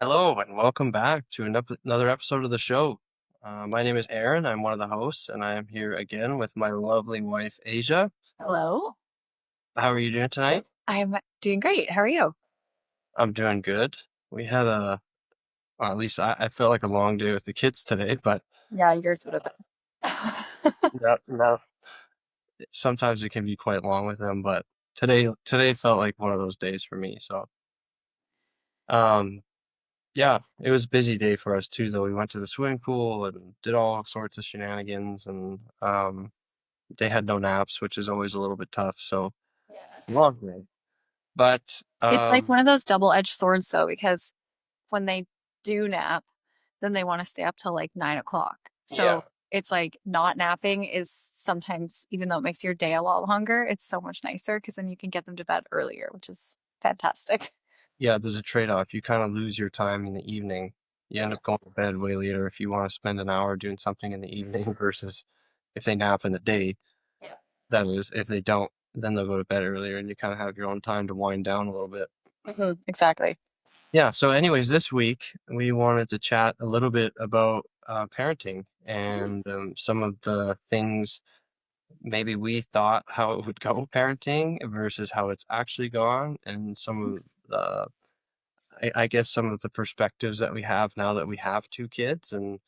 Hello and welcome back to another episode of the show. My name is Aaron. I'm one of the hosts, and I am here again with my lovely wife, Asia. Hello. How are you doing tonight? I'm doing great. How are you? I'm doing good. We had or at least I felt like a long day with the kids today, but Yeah, yours would have uh, been. no, sometimes it can be quite long with them. But today felt like one of those days for me. So, um, yeah, it was a busy day for us too. Though we went to the swimming pool and did all sorts of shenanigans, and they had no naps, which is always a little bit tough. So Yeah. long day. But It's like one of those double-edged swords, though, because when they do nap, then they want to stay up till like 9 o'clock. yeah, So it's like not napping is sometimes, even though it makes your day a lot longer, it's so much nicer because then you can get them to bed earlier, which is fantastic. yeah, there's a trade-off. You kind of lose your time in the evening. You end Yeah. up going to bed way later if you want to spend an hour doing something in the evening versus if they nap in the day. Yeah. That is, if they don't, then they'll go to bed earlier and you kind of have your own time to wind down a little bit. Exactly. Yeah, so anyways, this week we wanted to chat a little bit about parenting and some of the things maybe we thought how it would go parenting versus how it's actually gone, and some of the, I guess, some of the perspectives that we have now that we have two kids, and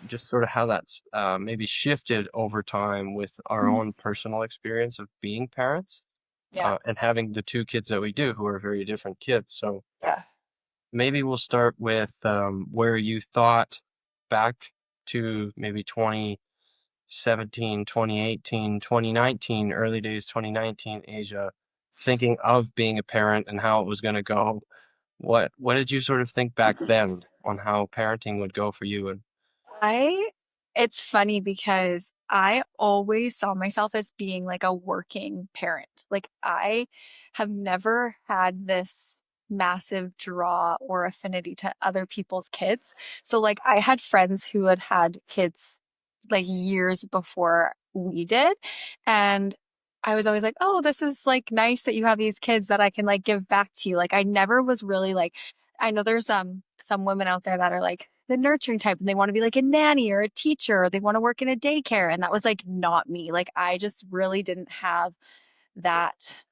just sort of how that's maybe shifted over time with our own personal experience of being parents Yeah. and having the two kids that we do who are very different kids. So Yeah. maybe we'll start with where you thought back to maybe 2017, 2018, 2019, early days 2019, Asia, thinking of being a parent and how it was going to go. What did you sort of think back then on how parenting would go for you? And I it's funny because I always saw myself as being like a working parent. Like I have never had this massive draw or affinity to other people's kids. So like I had friends who had had kids like years before we did, and I was always like, "Oh, this is like nice that you have these kids that I can like give back to you." Like I never was really like I know there's some women out there that are like the nurturing type and they want to be like a nanny or a teacher or they want to work in a daycare, and that was like not me. Like I just really didn't have that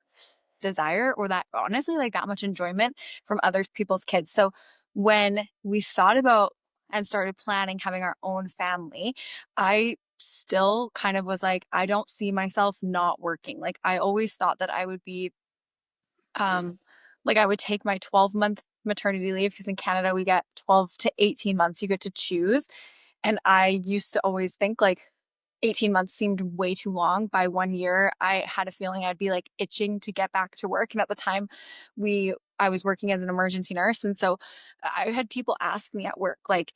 desire or that honestly like that much enjoyment from other people's kids. So when we thought about and started planning having our own family, I still kind of was like I don't see myself not working. Like I always thought that I would be um, like I would take my 12-month maternity leave because in Canada we get 12 to 18 months you get to choose. And I used to always think like 18 months seemed way too long. By 1 year, I had a feeling I'd be like itching to get back to work. And at the time, I was working as an emergency nurse. And so I had people ask me at work, like,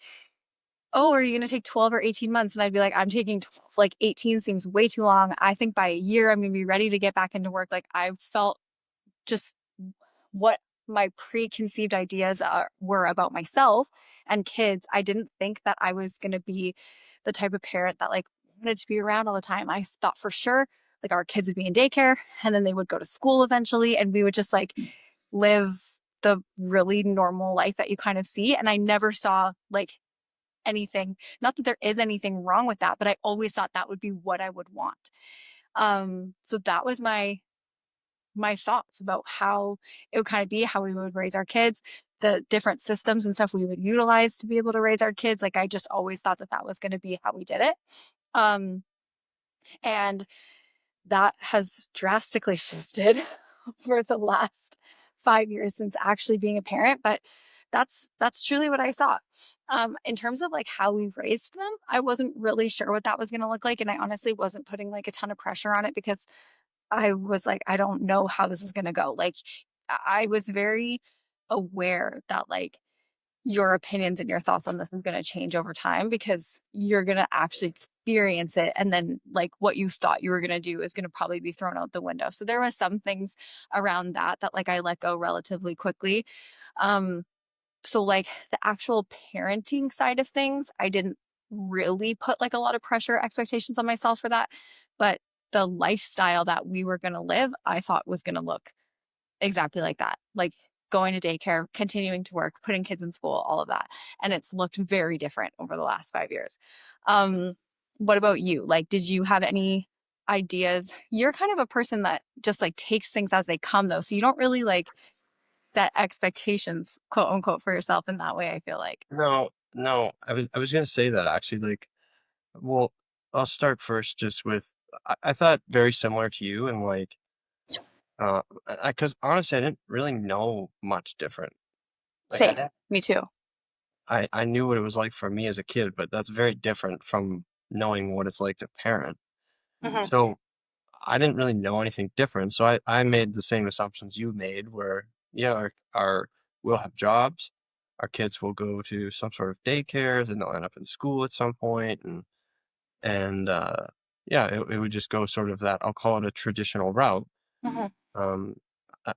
oh, are you going to take 12 or 18 months? And I'd be like, I'm taking 12. Like 18 seems way too long. I think by a year, I'm going to be ready to get back into work. Like I felt just what my preconceived ideas were about myself and kids. I didn't think that I was going to be the type of parent that like wanted to be around all the time. I thought for sure like our kids would be in daycare and then they would go to school eventually and we would just like live the really normal life that you kind of see. And I never saw like anything, not that there is anything wrong with that, but I always thought that would be what I would want. So that was my thoughts about how it would kind of be, how we would raise our kids, the different systems and stuff we would utilize to be able to raise our kids. Like I just always thought that that was going to be how we did it. Um, and that has drastically shifted for the last 5 years since actually being a parent. But that's truly what I saw. In terms of like how we raised them, I wasn't really sure what that was going to look like, and I honestly wasn't putting like a ton of pressure on it because I was like, I don't know how this is gonna go. Like, I was very aware that like your opinions and your thoughts on this is gonna change over time because you're gonna actually experience it. And then like what you thought you were gonna do is gonna probably be thrown out the window. So there was some things around that that like I let go relatively quickly. Um, so like the actual parenting side of things, I didn't really put like a lot of pressure expectations on myself for that. But the lifestyle that we were going to live, I thought was going to look exactly like that. Like going to daycare, continuing to work, putting kids in school, all of that. And it's looked very different over the last 5 years. Um, what about you? Like, did you have any ideas? You're kind of a person that just like takes things as they come though. So you don't really like set expectations, quote unquote, for yourself in that way, I feel like. No, no, I was gonna say that actually, like, well, I'll start first just with I thought very similar to you and like, because honestly, I didn't really know much different. Like, Same. Me too. I knew what it was like for me as a kid, but that's very different from knowing what it's like to parent. Hmm. So I didn't really know anything different. So I made the same assumptions you made where, yeah, we'll have jobs, our kids will go to some sort of daycares and they'll end up in school at some point and yeah, it would just go sort of that, I'll call it a traditional route. Hmm. Um,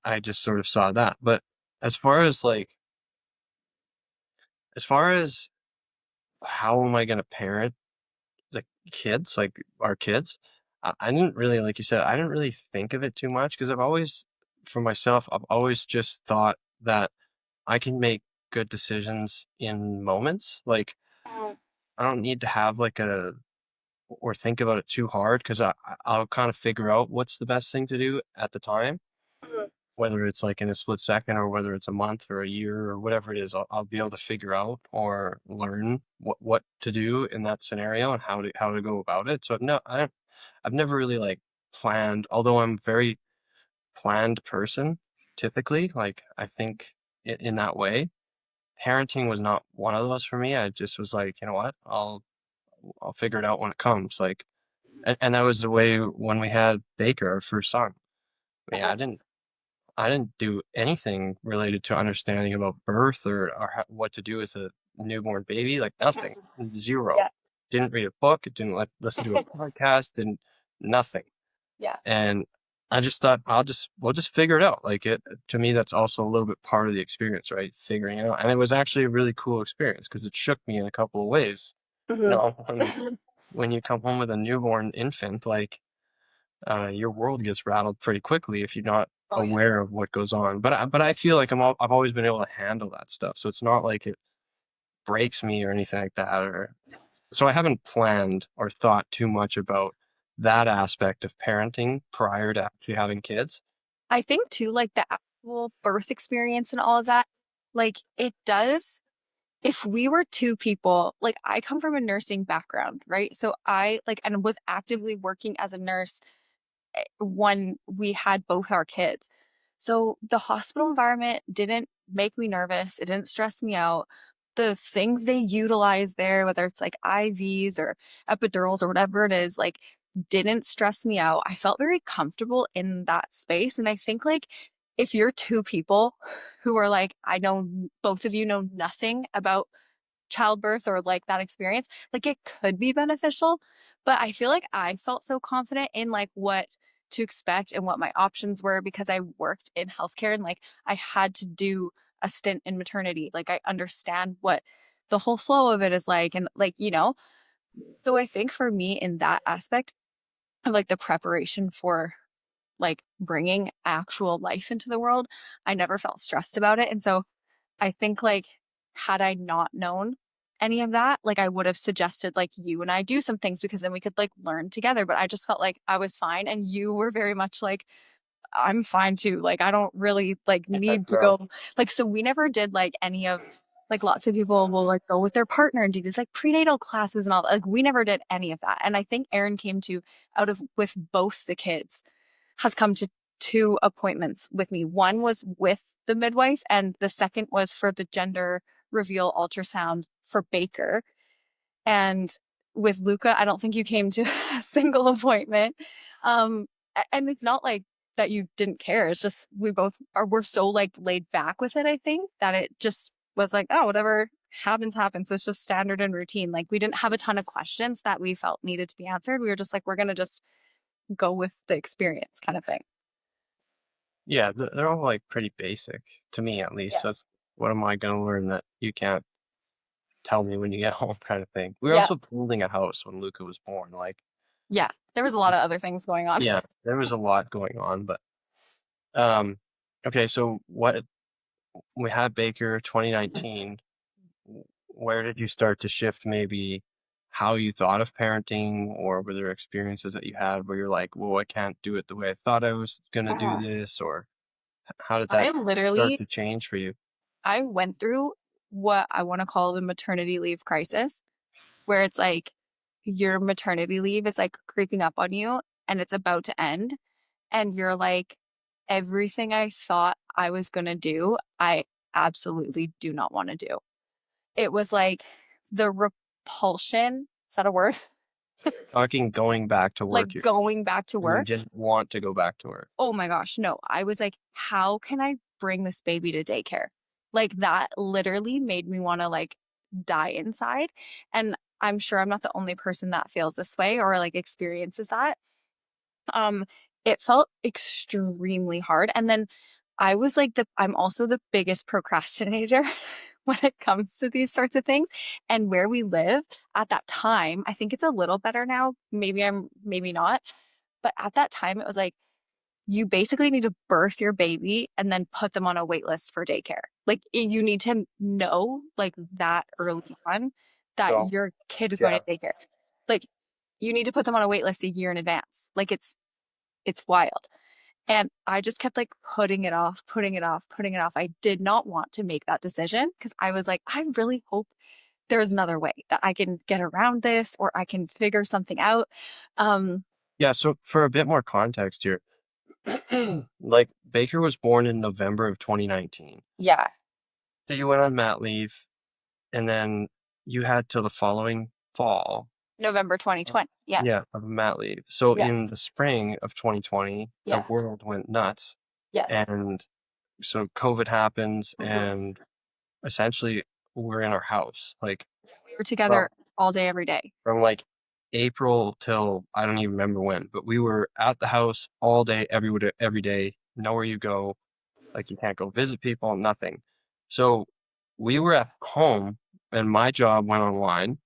I just sort of saw that. But as far as like, as far as how am I going to parent the kids, like our kids, I didn't really, like you said, I didn't really think of it too much because I've always, for myself, I've always just thought that I can make good decisions in moments. Like, I don't need to have like a, or think about it too hard because I'll kind of figure out what's the best thing to do at the time, Hmm. whether it's like in a split second or whether it's a month or a year or whatever it is. I'll be able to figure out or learn what to do in that scenario and how to go about it. So no, I've never really like planned, although I'm a very planned person typically. Like I think in that way, parenting was not one of those for me. I just was like, you know what, I'll figure it out when it comes. Like, and that was the way when we had Baker, our first son. Yeah, I didn't do anything related to understanding about birth or what to do with a newborn baby. Like nothing, zero. Yeah. Didn't read a book. Didn't listen to a podcast. Didn't nothing. Yeah. And I just thought we'll just figure it out. Like it to me, that's also a little bit part of the experience, right? Figuring it out, and it was actually a really cool experience because it shook me in a couple of ways. Hmm. When you come home with a newborn infant, like your world gets rattled pretty quickly if you're not Oh yeah. aware of what goes on. But I feel like I've always been able to handle that stuff, so it's not like it breaks me or anything like that. Or so I haven't planned or thought too much about that aspect of parenting prior to actually having kids. I think too, like the actual birth experience and all of that, like it does. If we were two people, like I come from a nursing background, right? So I like and was actively working as a nurse when we had both our kids. So the hospital environment didn't make me nervous. It didn't stress me out. The things they utilize there, whether it's like IVs or epidurals or whatever it is, like didn't stress me out. I felt very comfortable in that space. And I think like if you're two people who are like, I know both of you know nothing about childbirth or like that experience, like it could be beneficial. But I feel like I felt so confident in like what to expect and what my options were because I worked in healthcare and like I had to do a stint in maternity. Like I understand what the whole flow of it is like and like, so I think for me in that aspect of like the preparation for like bringing actual life into the world, I never felt stressed about it. And so I think like had I not known any of that, like I would have suggested like you and I do some things because then we could like learn together. But I just felt like I was fine and you were very much like, I'm fine too. Like I don't really like Yeah, need to bro. go like so we never did like any of like lots of people will like go with their partner and do these like prenatal classes and all that. Like we never did any of that. And I think Erin came to out of with both the kids has come to two appointments with me. One was with the midwife, and the second was for the gender reveal ultrasound for Baker. And with Luca, I don't think you came to a single appointment. And it's not like that you didn't care. It's just we both are we're so like laid back with it, I think, that it just was like, oh, whatever happens, happens. It's just standard and routine. Like we didn't have a ton of questions that we felt needed to be answered. We were just like, we're gonna just go with the experience kind of thing. Yeah, they're all like pretty basic to me, at least. Yeah. That's what am I going to learn that you can't tell me when you get home, kind of thing. We were Yeah. also building a house when Luca was born. Like, Yeah. There was a lot of other things going on. yeah, there was a lot going on, but Um, okay, so we had Baker 2019. Where did you start to shift maybe how you thought of parenting, or were there experiences that you had where you're like, "Well, I can't do it the way I thought I was gonna do Uh, this," or how did I that start literally to change for you? I went through what I want to call the maternity leave crisis, where it's like your maternity leave is like creeping up on you and it's about to end. And you're like, everything I thought I was going to do, I absolutely do not want to do. It was like the repulsion. Is that a word? Talking going back to Like work, going back to you work. didn't want to go back to work. Oh my gosh, no. I was like, how can I bring this baby to daycare? Like that literally made me want to like die inside. And I'm sure I'm not the only person that feels this way or like experiences that. Um, it felt extremely hard. And then I'm also the biggest procrastinator when it comes to these sorts of things. And where we live at that time, I think it's a little better now. Maybe not. But at that time, it was like, you basically need to birth your baby and then put them on a wait list for daycare. Like you need to know like that early on that So, your kid is going yeah. to daycare. Like you need to put them on a wait list a year in advance. Like it's wild. And I just kept like putting it off, putting it off, putting it off. I did not want to make that decision because I was like, I really hope there's another way that I can get around this or I can figure something out. Um, Yeah, so for a bit more context here, like, Baker was born in November of 2019. yeah, So you went on mat leave, and then you had till the following fall, November of 2020. Yeah, yeah, of mat leave. So yeah, in the spring of 2020, the yeah, world went nuts, yes. and so COVID happens, Mhm. and essentially, we're in our house, like, We were from together all day, every day. like, April till I don't even remember when, but we were at the house all day, every day, nowhere you go. Like you can't go visit people, nothing. So we were at home and my job went online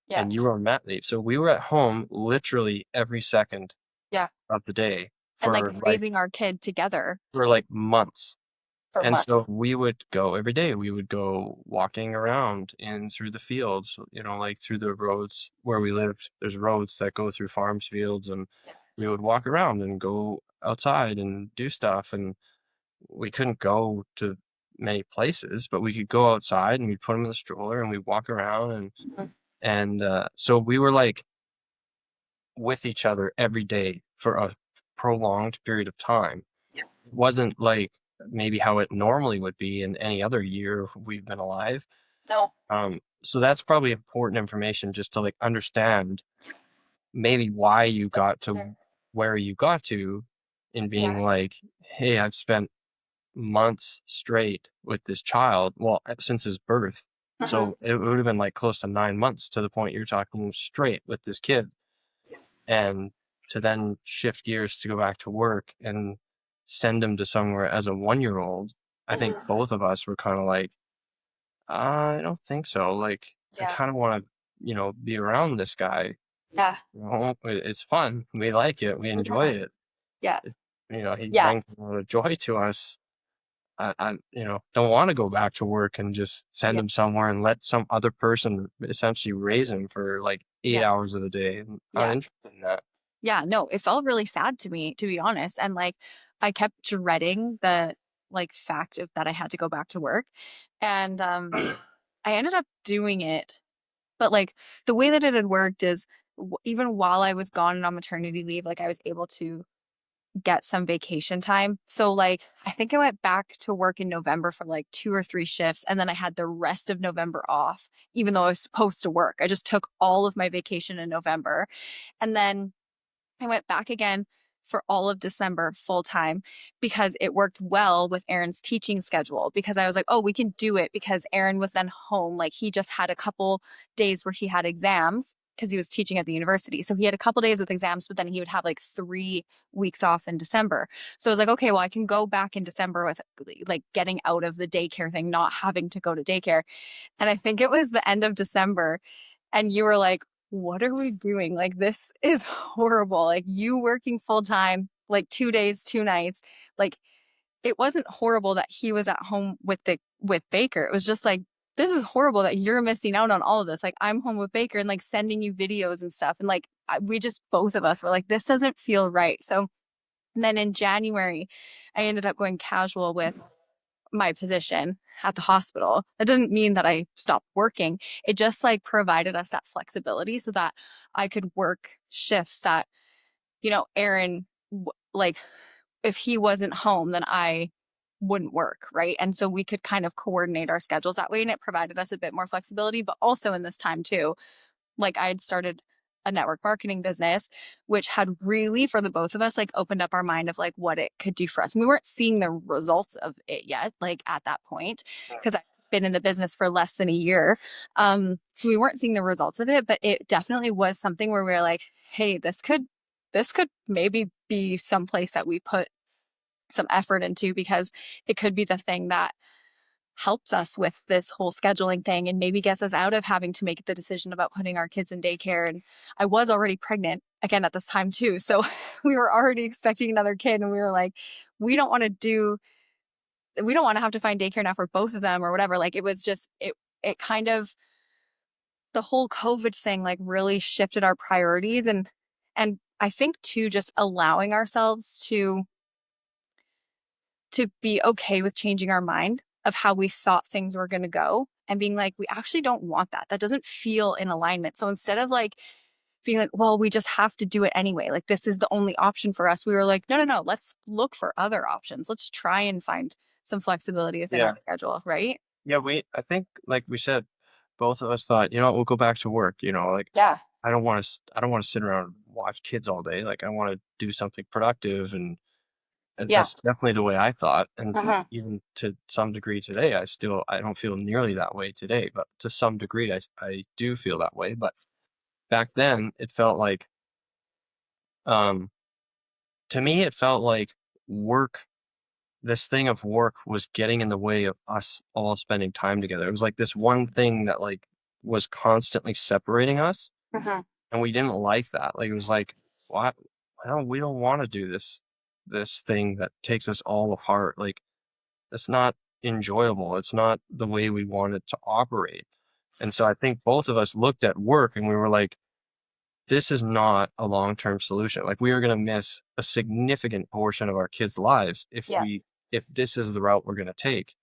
Yeah. and you were on mat leave. So we were at home literally every second Yeah. of the day And like for raising our kid together months. for And months. so we would go every day. We would go walking around in through the fields, like through the roads where we lived. There's roads that go through farms fields and Yeah. we would walk around and go outside and do stuff. And we couldn't go to many places, but we could go outside and we'd put them in the stroller and we'd walk around Mhm. so we were like with each other every day for a prolonged period of time. Yeah. It wasn't like maybe how it normally would be in any other year we've been alive. No. So that's probably important information just to like understand maybe why you got to Mhm. where you got to in Yeah. being like, hey, I've spent months straight with this child, well, since his birth. Mhm. So it would have been like close to 9 months to the point you're talking straight with this kid. And to then shift gears to go back to work and send him to somewhere as a 1 year old, I think both of us were kind of like, I don't think so. Like, I Yeah. kind of want to, be around this guy. Yeah. It's fun. We like it. We enjoy Mhm. it. Yeah. He Yeah. brings a lot of joy to us. Don't want to go back to work and just send Yeah. him somewhere and let some other person essentially raise him for like eight Yeah. hours of the day. I'm not Yeah. interested in that. Yeah. No, it felt really sad to me, to be honest. And like I kept dreading the like fact of that I had to go back to work. And I ended up doing it. But like the way that it had worked is even while I was gone on maternity leave, like I was able to get some vacation time. So like I think I went back to work in November for like 2 or 3 shifts and then I had the rest of November off even though I was supposed to work. I just took all of my vacation in November. And then I went back again for all of December full time because it worked well with Aaron's teaching schedule. Because I was like, oh, we can do it because Aaron was then home. Like he just had a couple days where he had exams because he was teaching at the university. So he had a couple days with exams, but then he would have like 3 weeks off in December. So I was like, okay, well, I can go back in December with like getting out of the daycare thing, not having to go to daycare. And I think it was the end of December. And you were like, what are we doing? Like, this is horrible. Like, you working full time, like 2 days, 2 nights. Like, it wasn't horrible that he was at home with Baker. It was just like, this is horrible that you're missing out on all of this. Like, I'm home with Baker and like sending you videos and stuff. And like, we just, both of us were like, this doesn't feel right. So and then in January, I ended up going casual with my position at the hospital. That doesn't mean that I stopped working. It just like provided us that flexibility so that I could work shifts that, Aaron, like if he wasn't home, then I wouldn't work, right? And so we could kind of coordinate our schedules that way. And it provided us a bit more flexibility. But also in this time, too, like I had started a network marketing business, which had really, for the both of us, like opened up our mind of like what it could do for us. And we weren't seeing the results of it yet, like at that point, because I've been in the business for less than a year. So we weren't seeing the results of it, but it definitely was something where we were like, hey, this could maybe be some place that we put some effort into because it could be the thing that helps us with this whole scheduling thing and maybe gets us out of having to make the decision about putting our kids in daycare. And I was already pregnant again at this time too. So we were already expecting another kid and we were like, we don't want to do, we don't want to have to find daycare now for both of them or whatever. Like it was just, it kind of, the whole COVID thing like really shifted our priorities and I think too, just allowing ourselves to be okay with changing our mind of how we thought things were going to go and being like, we actually don't want that. That doesn't feel in alignment. So instead of like being like, well, we just have to do it anyway, like this is the only option for us, we were like, no, no, no, let's look for other options. Let's try and find some flexibility within our Yeah. schedule, right? Yeah, I think, like we said, both of us thought, what, we'll go back to work, like, Yeah. I don't want to sit around and watch kids all day. Like, I want to do something productive. And Yeah. that's definitely the way I thought. And Uh-huh. even to some degree today, I don't feel nearly that way today, but to some degree, I do feel that way. But back then it felt like, um, to me, it felt like work this thing of work was getting in the way of us all spending time together. It was like this one thing that like was constantly separating us, Uh-huh. and we didn't like that. Like it was like, why? Well, we don't want to do this thing that takes us all apart. Like it's not enjoyable. It's not the way we wanted to operate. And so I think both of us looked at work and we were like, this is not a long-term solution. Like we are going to miss a significant portion of our kids' lives Yeah. if this is the route we're going to take.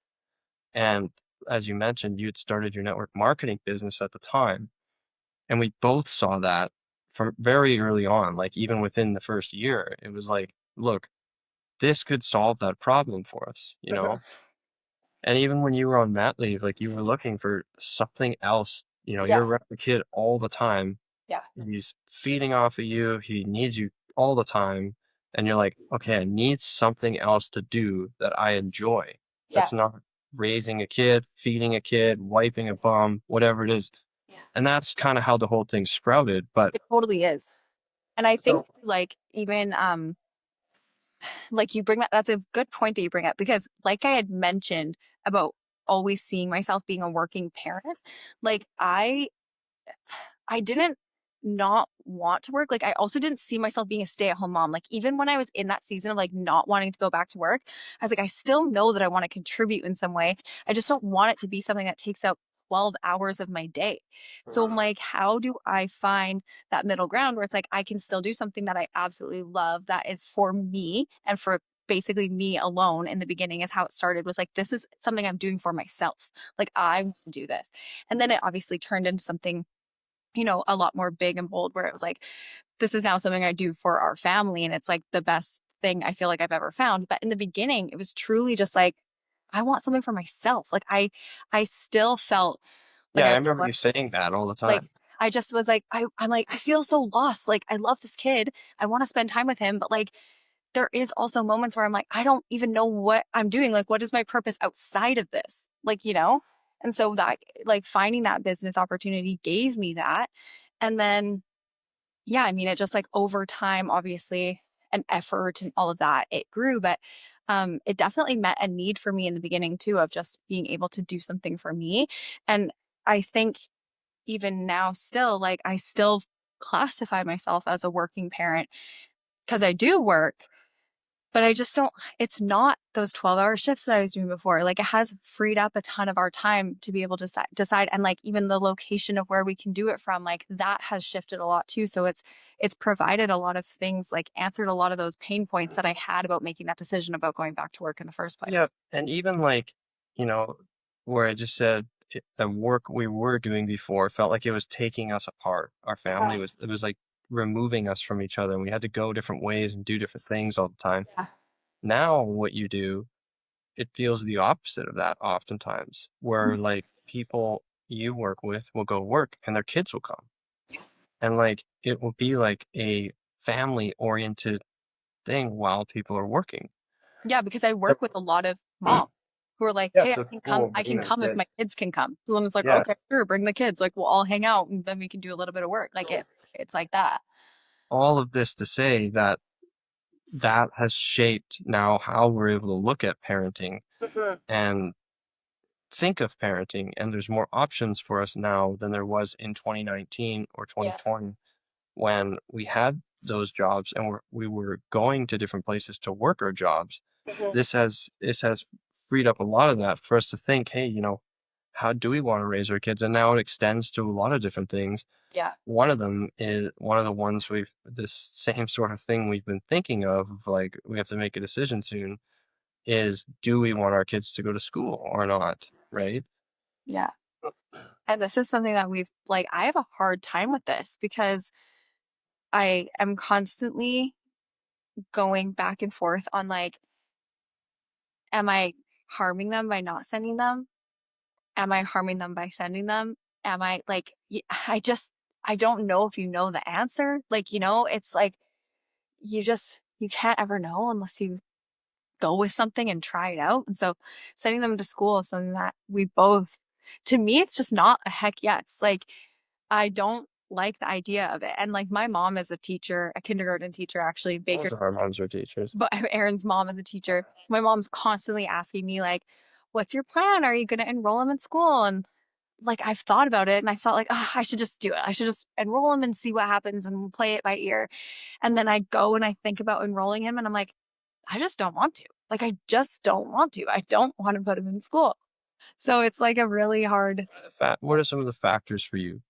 And as you mentioned, you'd started your network marketing business at the time, and we both saw that from very early on, like even within the first year. It was like, look, this could solve that problem for us. Uh-huh. And even when you were on mat leave, like you were looking for something else. Yeah. You're around the kid all the time. Yeah. He's feeding off of you. He needs you all the time. And you're like, okay, I need something else to do that I enjoy. Yeah. That's not raising a kid, feeding a kid, wiping a bum, whatever it is. Yeah. And that's kind of how the whole thing sprouted. But It totally is. And I think so, like even like you bring that's a good point that you bring up because like I had mentioned about always seeing myself being a working parent, like I didn't not want to work. Like I also didn't see myself being a stay-at-home mom. Like even when I was in that season of like not wanting to go back to work, I was like, I still know that I want to contribute in some way. I just don't want it to be something that takes up 12 hours of my day. So I'm like, how do I find that middle ground where it's like I can still do something that I absolutely love that is for me and for basically me alone in the beginning is how it started was like this is something I'm doing for myself. Like I want to do this. And then it obviously turned into something a lot more big and bold where it was like, this is now something I do for our family. And it's like the best thing I feel like I've ever found. But in the beginning, it was truly just like, I want something for myself. Like I still felt like yeah, I I remember you was saying that all the like, time. I just was like, I'm like, I feel so lost. Like I love this kid. I want to spend time with him. But like, there is also moments where I'm like, I don't even know what I'm doing. Like, what is my purpose outside of this? Like. And so that, like, finding that business opportunity gave me that. And then, yeah, I mean, it just like over time, obviously, and effort and all of that, it grew. But it definitely met a need for me in the beginning, too, of just being able to do something for me. And I think even now, still, like, I still classify myself as a working parent because I do work but I just don't, it's not those 12-hour shifts that I was doing before. Like it has freed up a ton of our time to be able to decide, and like even the location of where we can do it from, like that has shifted a lot too. So it's provided a lot of things, like answered a lot of those pain points that I had about making that decision about going back to work in the first Yeah, place. and even like, you know, where I just said the work we were doing before felt like it was taking us apart. Our family was, it was like removing us from each other, and we had to go different ways and do different things all the time. Yeah. Now, what you do, it feels the opposite of that oftentimes, where like people you work with will go work and their kids will come. And like it will be like a family oriented thing while people are working. Yeah, because I Yep. work with a lot of moms who are like, Yeah, "Hey, so cool I can bringing the come if my kids. kids can come." And it's like, Yeah, "Okay, sure, bring the kids. Like, we'll all hang out and then we can do a little bit of work." Like it's like that. all of this to say that that has shaped now how we're able to look at parenting Mhm. and think of parenting, and there's more options for us now than there was in 2019 or Yeah. 2020 when we had those jobs and we were going to different places to work our jobs. Mhm. This has freed up a lot of that for us to think, hey, how do we want to raise our kids? And now it extends to a lot of different things. Yeah. One of them is one of the ones we've this same sort of thing we've been thinking of, like we have to make a decision soon, is do we want our kids to go to school or not, right? Yeah. And this is something that we've like I have a hard time with this because I am constantly going back and forth on like, am I harming them by not sending them? Am I harming them by sending them? Am I like, I don't know if you know the answer. Like, it's like you can't ever know unless you go with something and try it out. And so sending them to school is something that we both, to me, it's just not a heck yes. Like, I don't like the idea of it. And like, my mom is a teacher, a kindergarten teacher, actually, Baker, Both of our moms are teachers. but Aaron's mom is a teacher. My mom's constantly asking me, like, what's your plan? Are you going to enroll him in school? And like I've thought about it and I felt like, oh, I should just do it. I should just enroll him and see what happens and play it by ear. And then I go and I think about enrolling him and I'm like, I just don't want to. Like, I just don't want to. I don't want to put him in school. So it's like a really hard What are some of the factors for you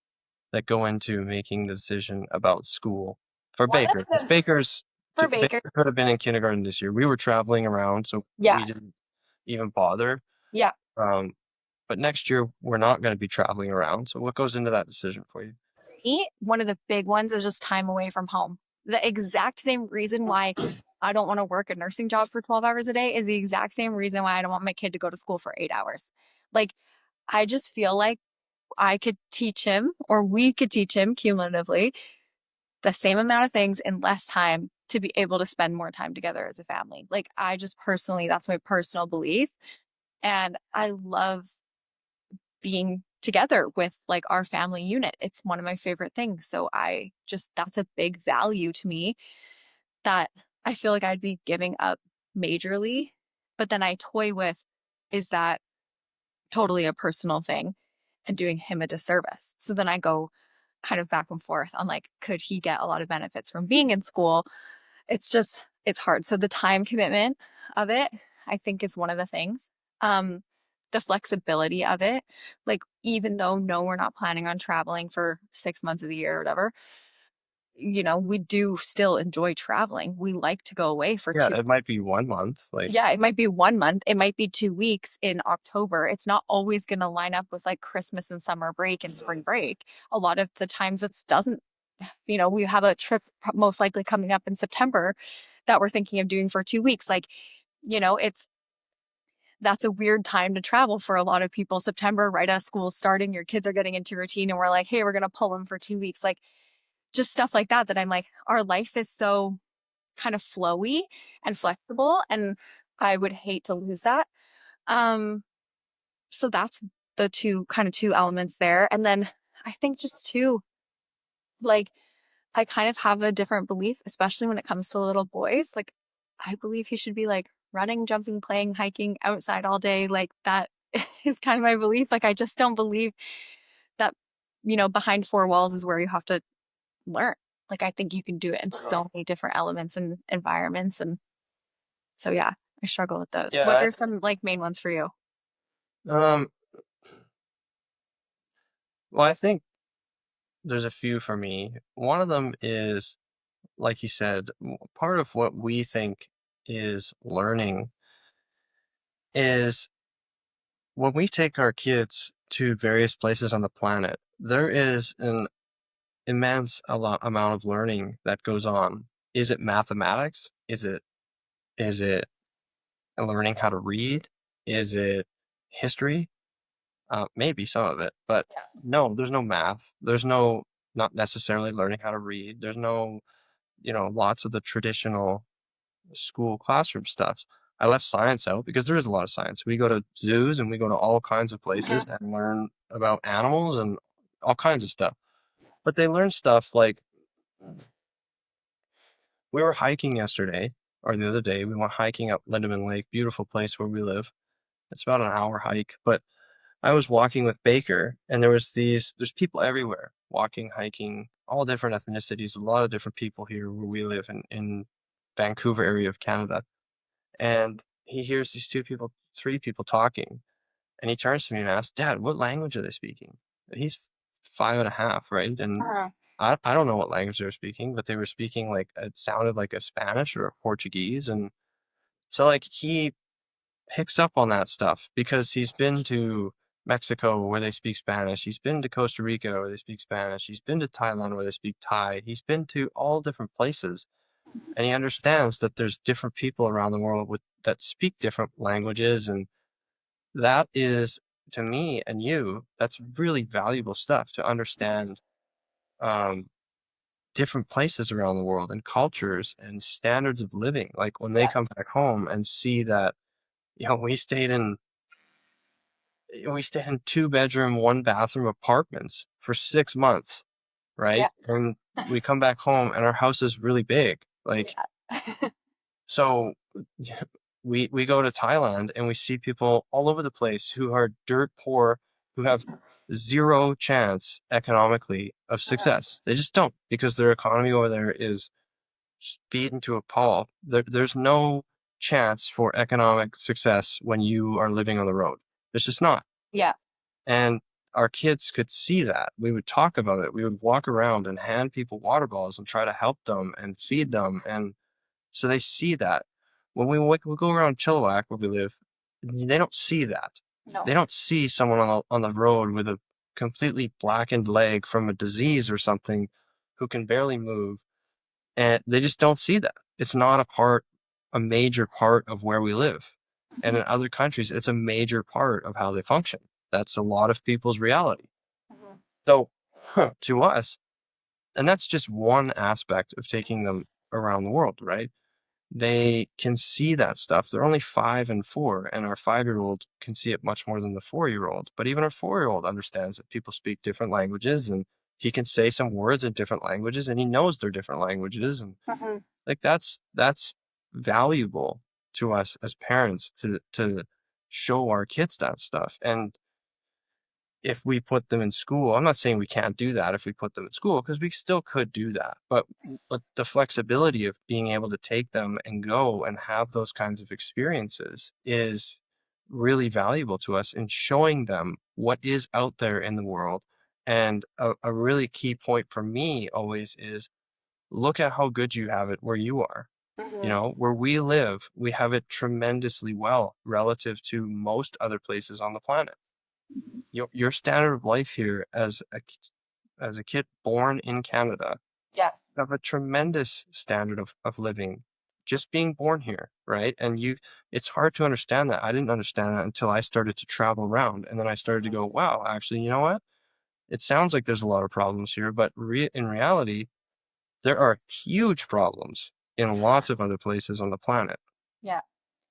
that go into making the decision about school for one Baker? of Because them for Baker. Baker could have been in kindergarten this year. We were traveling around, so Yeah. we didn't even bother. Yeah. Um, but next year we're not going to be traveling around. So what goes into that decision for you? Me, one of the big ones is just time away from home. The exact same reason why I don't want to work a nursing job for 12 hours a day is the exact same reason why I don't want my kid to go to school for 8 hours. Like, I just feel like I could teach him, or we could teach him cumulatively the same amount of things in less time to be able to spend more time together as a family. Like, I just personally, that's my personal belief. And I love being together with like our family unit. It's one of my favorite things. So that's a big value to me that I feel like I'd be giving up majorly. But then I toy with, is that totally a personal thing and doing him a disservice? So then I go kind of back and forth on like, could he get a lot of benefits from being in school? It's hard. So the time commitment of it, I think, is one of the things. Um, the flexibility of it, like even though no, we're not planning on traveling for 6 months of the year or whatever, we do still enjoy traveling. We like to go away for Yeah, two. it might be 1 month. Yeah, it might be 1 month. It might be 2 weeks in October. It's not always going to line up with like Christmas and summer break and spring break. A lot of the times it doesn't, we have a trip most likely coming up in September that we're thinking of doing for 2 weeks. Like, it's that's a weird time to travel for a lot of people. September, right as school's starting, your kids are getting into routine, and we're like, hey, we're going to pull them for 2 weeks. Like, just stuff like that, that I'm like, our life is so kind of flowy and flexible. And I would hate to lose that. Um, so that's the two elements there. And then I think just two, like, I kind of have a different belief, especially when it comes to little boys. Like, I believe he should be like running, jumping, playing, hiking outside all day. Like, that is kind of my belief. Like, I just don't believe that, behind four walls is where you have to learn. Like, I think you can do it in so many different elements and environments. And So yeah, I struggle with those. What Yeah. are some like main ones for you? Um, well, I think there's a few for me. One of them is, like you said, part of what we think is learning is when we take our kids to various places on the planet, there is an immense amount of learning that goes on. Is it mathematics? Is it learning how to read? Is it history? Maybe some of it, but no, there's no math. There's no not necessarily learning how to read. There's no, lots of the traditional school classroom stuff. I left science out because there is a lot of science. We go to zoos and we go to all kinds of places Mhm. and learn about animals and all kinds of stuff. But they learn stuff like we were hiking yesterday or the other day. We went hiking up Lindeman Lake, beautiful place where we live. It's about an hour hike, but I was walking with Baker and there's people everywhere walking, hiking, all different ethnicities, a lot of different people here where we live in Vancouver area of Canada. And he hears these three people talking, and he turns to me and asks, Dad, what language are they speaking? He's 5.5, right? And Uh-huh. I don't know what language they were speaking, but they were speaking like it sounded like a Spanish or a Portuguese. And so like he picks up on that stuff because he's been to Mexico where they speak Spanish. He's been to Costa Rica where they speak Spanish. He's been to Thailand where they speak Thai. He's been to all different places and he understands that there's different people around the world that speak different languages, and that is, to me and you, that's really valuable stuff to understand um, different places around the world and cultures and standards of living. Like when they Yeah. come back home and see that, we stayed in 2 bedroom, 1 bathroom apartments for 6 months, Yeah. right? And we come back home and our house is really big. Like, Yeah. so we go to Thailand and we see people all over the place who are dirt poor, who have zero chance economically of Uh-huh. success. They just don't because their economy over there is just beaten to a pulp. There's no chance for economic success when you are living on the road. There's just not. Yeah. And our kids could see that. We would talk about it. We would walk around and hand people water bottles and try to help them and feed them. And so they see that. When we go around Chilliwack where we live, they don't see that. No. They don't see someone on the road with a completely blackened leg from a disease or something who can barely move, and they just don't see that. It's not a major part of where we live. And in other countries, it's a major part of how they function. That's a lot of people's reality. Mhm. So, to us, and that's just one aspect of taking them around the world, right? They can see that stuff. They're only 5 and 4, and our 5-year-old can see it much more than the 4-year-old. But even our 4-year-old understands that people speak different languages, and he can say some words in different languages, and he knows they're different languages, and Mhm. like that's valuable to us as parents to show our kids that stuff. And if we put them in school, I'm not saying we can't do that if we put them in school because we still could do that. But the flexibility of being able to take them and go and have those kinds of experiences is really valuable to us in showing them what is out there in the world. And a really key point for me always is look at how good you have it where you are. Mhm. Where we live, we have it tremendously well relative to most other places on the planet. Your standard of life here as a kid born in Canada, Yeah. you have a tremendous standard of living just being born here, right? And it's hard to understand that. I didn't understand that until I started to travel around, and then I started to go, wow, actually, you know what? It sounds like there's a lot of problems here, but in reality, there are huge problems in lots of other places on the planet. Yeah.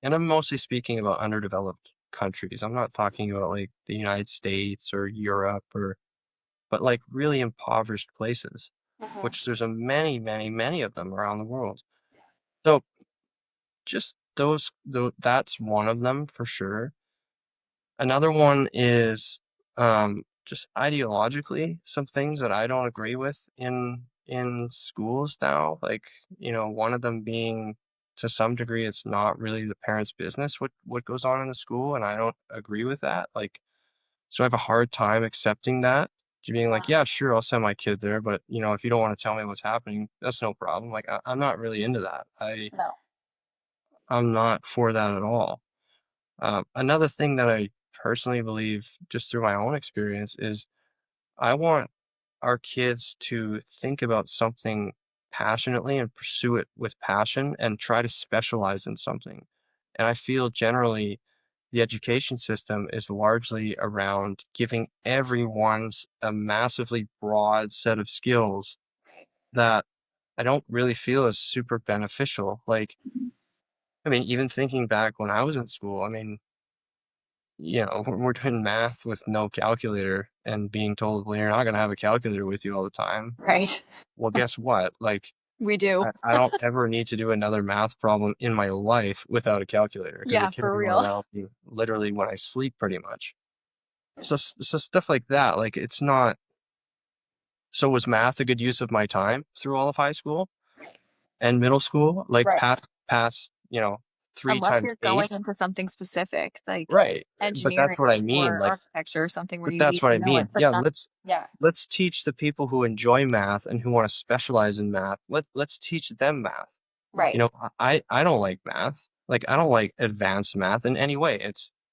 And I'm mostly speaking about underdeveloped countries. I'm not talking about like the United States or Europe but like really impoverished places, Mhm. which there's a many, many, many of them around the world. So just that's one of them for sure. Another one is just ideologically some things that I don't agree with in schools now. Like, one of them being to some degree it's not really the parents' business what goes on in the school, and I don't agree with that. Like, so I have a hard time accepting that. To being like, yeah, sure, I'll send my kid there, but if you don't want to tell me what's happening, that's no problem. Like, I'm not really into that. No. I'm not for that at all. Another thing that I personally believe, just through my own experience, is I want our kids to think about something passionately and pursue it with passion and try to specialize in something. And I feel generally the education system is largely around giving everyone a massively broad set of skills that I don't really feel is super beneficial. Like, I mean, even thinking back when I was in school, I mean, we're doing math with no calculator and being told, well, you're not going to have a calculator with you all the time. Right. Well, guess what? Like, We do. I don't ever need to do another math problem in my life without a calculator because Yeah, it for carries on real. around with me literally when I sleep pretty much. So stuff like that, like it's not. So was math a good use of my time through all of high school and middle school? Like Right. past, three Unless times you're going eight, into something specific, like right? But that's engineering what I mean. or Like, architecture or something where but you that's need what to I know it. mean. But Yeah, that, yeah, let's teach the people who enjoy math and who want to specialize in math. Let's teach them math. right. I don't like math. Like I don't like advanced math in any way.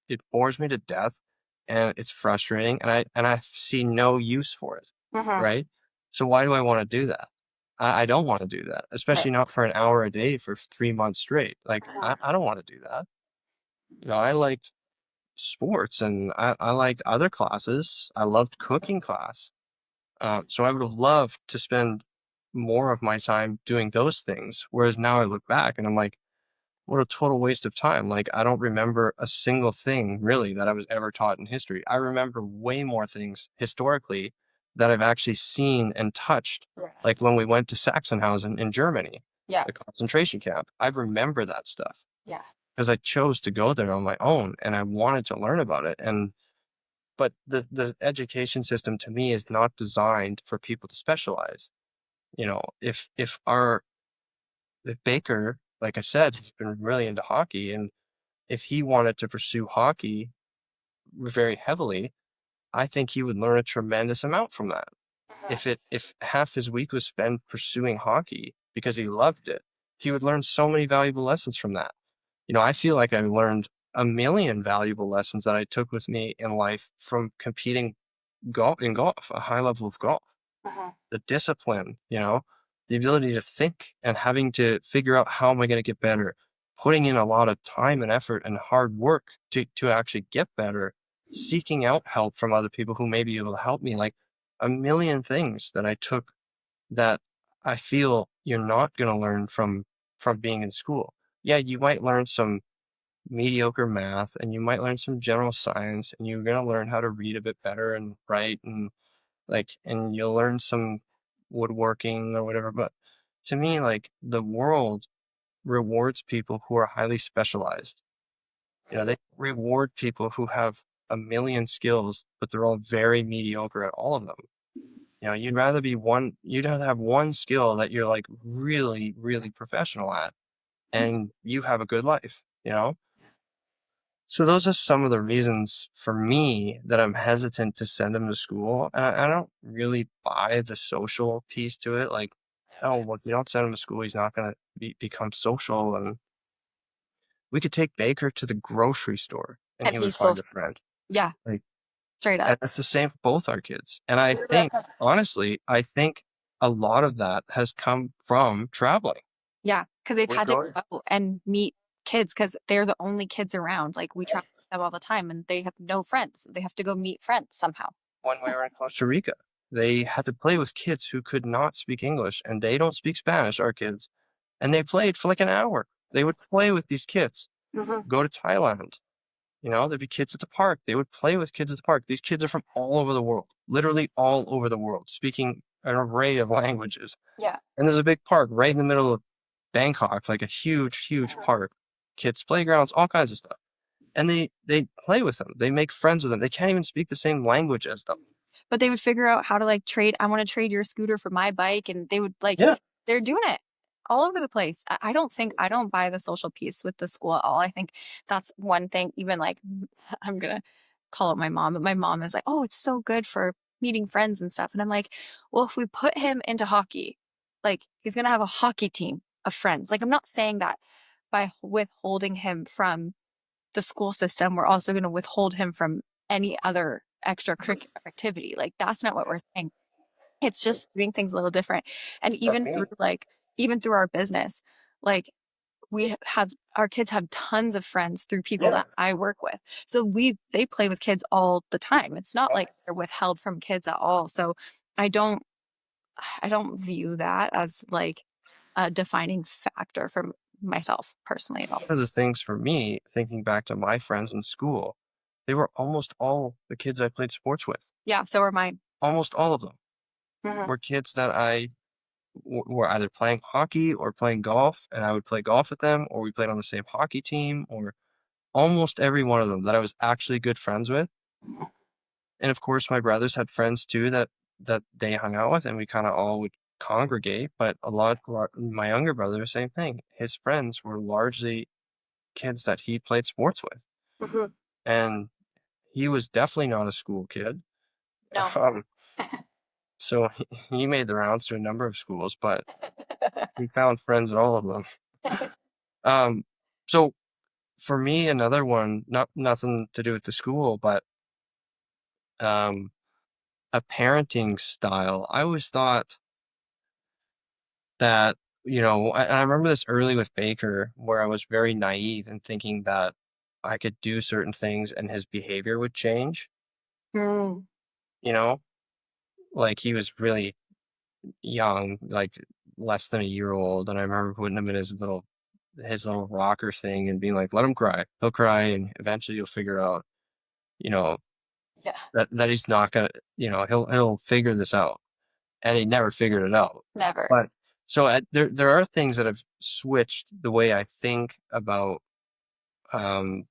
It bores me to death and it's frustrating and I see no use for it. Hmm. Right? So why do I want to do that? I don't want to do that, Right. especially not for an hour a day for 3 months straight. Like I don't want to do that. I liked sports and I liked other classes. I loved cooking class. So I would have loved to spend more of my time doing those things. Whereas now I look back and I'm like, what a total waste of time. Like, I don't remember a single thing really that I was ever taught in history. I remember way more things historically that I've actually seen and touched, Yeah. like when we went to Sachsenhausen in Germany, Yeah. the concentration camp. I remember that stuff Yeah. because I chose to go there on my own and I wanted to learn about it. But the education system to me is not designed for people to specialize. If Baker, like I said, has been really into hockey, and if he wanted to pursue hockey very heavily, I think he would learn a tremendous amount from that. If half his week was spent pursuing hockey because he loved it, he would learn so many valuable lessons from that. I feel like I learned a million valuable lessons that I took with me in life from competing golf, a high level of golf. Hmm. The discipline, the ability to think and having to figure out how am I going to get better, putting in a lot of time and effort and hard work to actually get better, seeking out help from other people who may be able to help me, like a million things that I took that I feel you're not going to learn from being in school. Yeah, you might learn some mediocre math and you might learn some general science and you're going to learn how to read a bit better and write and you'll learn some woodworking or whatever. But to me, like the world rewards people who are highly specialized. They reward people who have a million skills, but they're all very mediocre at all of them. You'd rather have one skill that you're like really, really professional at and you have a good life. So those are some of the reasons for me that I'm hesitant to send him to school. And I don't really buy the social piece to it. Like, oh, well, if you don't send him to school, he's not going to become social. And we could take Baker to the grocery store and And he would he's so, find a friend. yeah, Like, straight up. and that's the same for both our kids. And I think, honestly, I think a lot of that has come from traveling. Yeah, because they've We had to go go and meet kids because they're the only kids around. Like we travel with them all the time and they have no friends. They have to go meet friends somehow. when we were in Costa Rica. They had to play with kids who could not speak English and they don't speak Spanish, our kids. And they played for like an hour. They would play with these kids. Hmm. Go to Thailand. There'd be kids at the park. They would play with kids at the park. These kids are from all over the world, literally all over the world, speaking an array of languages. Yeah. And there's a big park right in the middle of Bangkok, like a huge, huge park. Kids' playgrounds, all kinds of stuff. And they play with them. They make friends with them. They can't even speak the same language as them. But they would figure out how to like trade. I want to trade your scooter for my bike. And they would like, Yeah. they're doing it. all over the place. I don't think I don't buy the social piece with the school at all. I think that's one thing, even like I'm gonna call out my mom, but my mom is like, oh, it's so good for meeting friends and stuff. And I'm like, well, if we put him into hockey, like he's gonna have a hockey team of friends. Like I'm not saying that by withholding him from the school system, we're also gonna withhold him from any other extracurricular activity. Like that's not what we're saying. It's just doing things a little different. And even through our business, like we have our kids have tons of friends through people that I work with. So they play with kids all the time. It's not like they're withheld from kids at all. So I don't I don't view that as like a defining factor for myself personally at all. One of the things for me, thinking back to my friends in school, they were almost all the kids I played sports with. Yeah, so are mine. Almost all of them Mhm. were kids that were either playing hockey or playing golf, and I would play golf with them, or we played on the same hockey team, or almost every one of them that I was actually good friends with. And of course, my brothers had friends too that they hung out with, and we kind of all would congregate. But my younger brother, same thing. His friends were largely kids that he played sports with, Mhm. and he was definitely not a school kid. No. Um, so he made the rounds to a number of schools, but he found friends at all of them. Um, so for me, another one, nothing to do with the school, but um, a parenting style. I always thought that, I remember this early with Baker, where I was very naive in thinking that I could do certain things and his behavior would change. Mm, You know, like he was really young, like less than a year old, and I remember putting him in his little rocker thing and being like, "Let him cry. He'll cry, and eventually you'll figure out, you know, yeah, that he's not gonna, he'll figure this out." And he never figured it out. never. But so there are things that have switched the way I think about, um,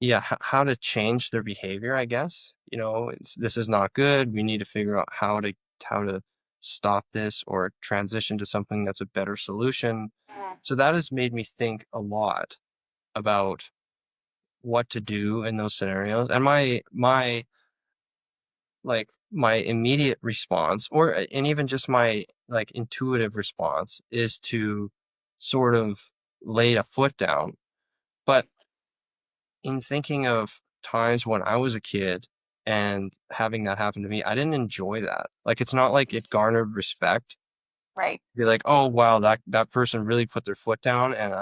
yeah, how to change their behavior. I guess this is not good. We need to figure out how to stop this or transition to something that's a better solution. Mhm. So that has made me think a lot about what to do in those scenarios. And my immediate response, and even just my like intuitive response, is to sort of lay a foot down. But in thinking of times when I was a kid and having that happen to me, I didn't enjoy that. Like, it's not like it garnered respect. Right. Be like, oh wow, that person really put their foot down, and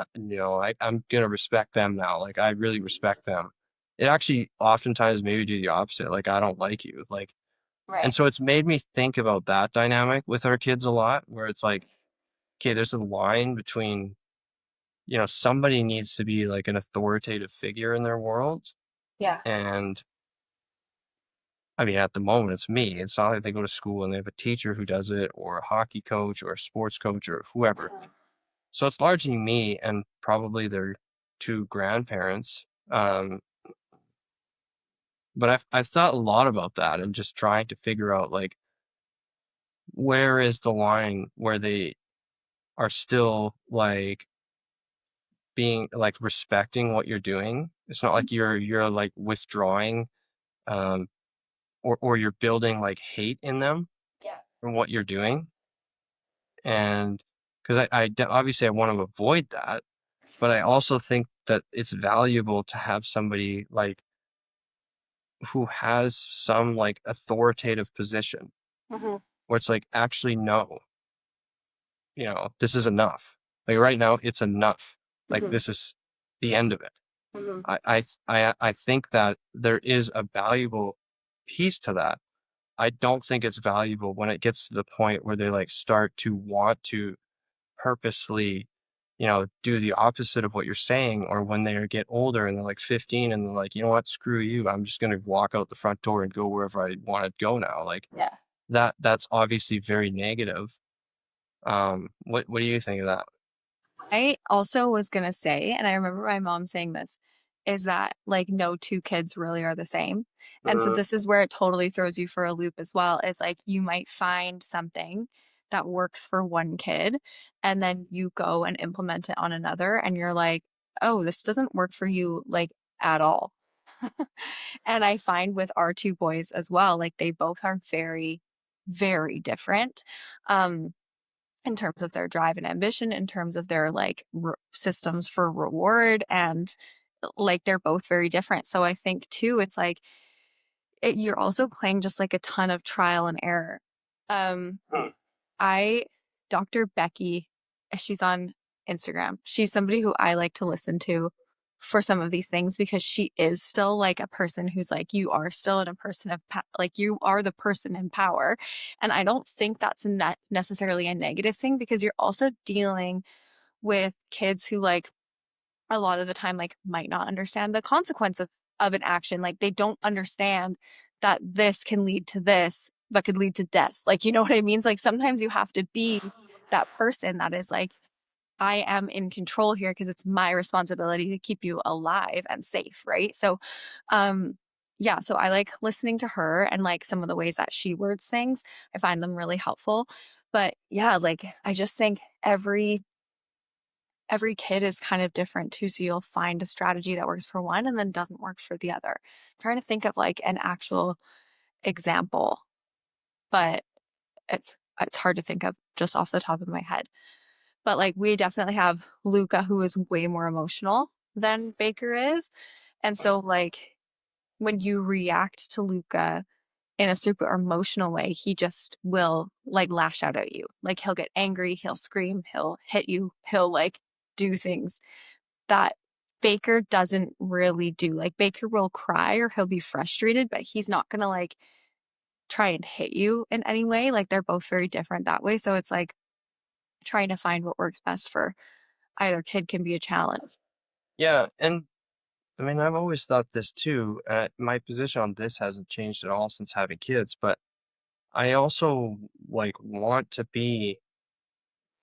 I'm gonna respect them now. Like, I really respect them. It actually oftentimes maybe do the opposite. Like, I don't like you. Like, and Right. so it's made me think about that dynamic with our kids a lot, where it's like, okay, there's a line between, somebody needs to be like an authoritative figure in their world. Yeah. And I mean, at the moment, it's me. It's not like they go to school and they have a teacher who does it, or a hockey coach, or a sports coach, or whoever. Mhm. So it's largely me and probably their two grandparents. But I've thought a lot about that and just trying to figure out, like, where is the line where they are still like being like respecting what you're doing. It's not like you're like withdrawing, um, or you're building like hate in them Yeah. from what you're doing. And because obviously I want to avoid that, but I also think that it's valuable to have somebody like who has some like authoritative position Mhm. where it's like, actually, no, this is enough. Like right now, it's enough. Like Mhm. this is the end of it. Mhm. I think that there is a valuable piece to that. I don't think it's valuable when it gets to the point where they like start to want to purposefully, do the opposite of what you're saying, or when they get older and they're like 15 and they're like, you know what, screw you. I'm just gonna walk out the front door and go wherever I want to go now. Like Yeah. that's obviously very negative. What do you think of that? I also was gonna say, and I remember my mom saying this, is that like no two kids really are the same. And so Uh, this is where it totally throws you for a loop as well, is like you might find something that works for one kid, and then you go and implement it on another, and you're like, oh, this doesn't work for you like at all. And I find with our two boys as well, like they both are very, very different. Um, in terms of their drive and ambition, in terms of their like systems for reward, and like they're both very different. So I think too, it's like you're also playing just like a ton of trial and error. Um, Hmm. I, Dr. Becky, she's on Instagram. She's somebody who I like to listen to for some of these things because she is still like a person who's like, you are still in a person of, like, you are the person in power. And I don't think that's not necessarily a negative thing because you're also dealing with kids who, like, a lot of the time, like, might not understand the consequence of an action. Like, they don't understand that this can lead to this, but could lead to death. Like, you know what I mean? It's like sometimes you have to be that person that is like, I am in control here because it's my responsibility to keep you alive and safe, right? So, um, yeah, so I like listening to her and like some of the ways that she words things. I find them really helpful. But yeah, like I just think every kid is kind of different too. So you'll find a strategy that works for one and then doesn't work for the other. I'm trying to think of like an actual example, but it's hard to think of just off the top of my head. But like we definitely have Luca who is way more emotional than Baker is. And so like when you react to Luca in a super emotional way, he just will like lash out at you. Like he'll get angry, he'll scream, he'll hit you, he'll like do things that Baker doesn't really do. Like Baker will cry or he'll be frustrated, but he's not gonna like try and hit you in any way. Like they're both very different that way. So it's like trying to find what works best for either kid can be a challenge. Yeah, and I mean, I've always thought this too. My position on this hasn't changed at all since having kids, but I also like want to be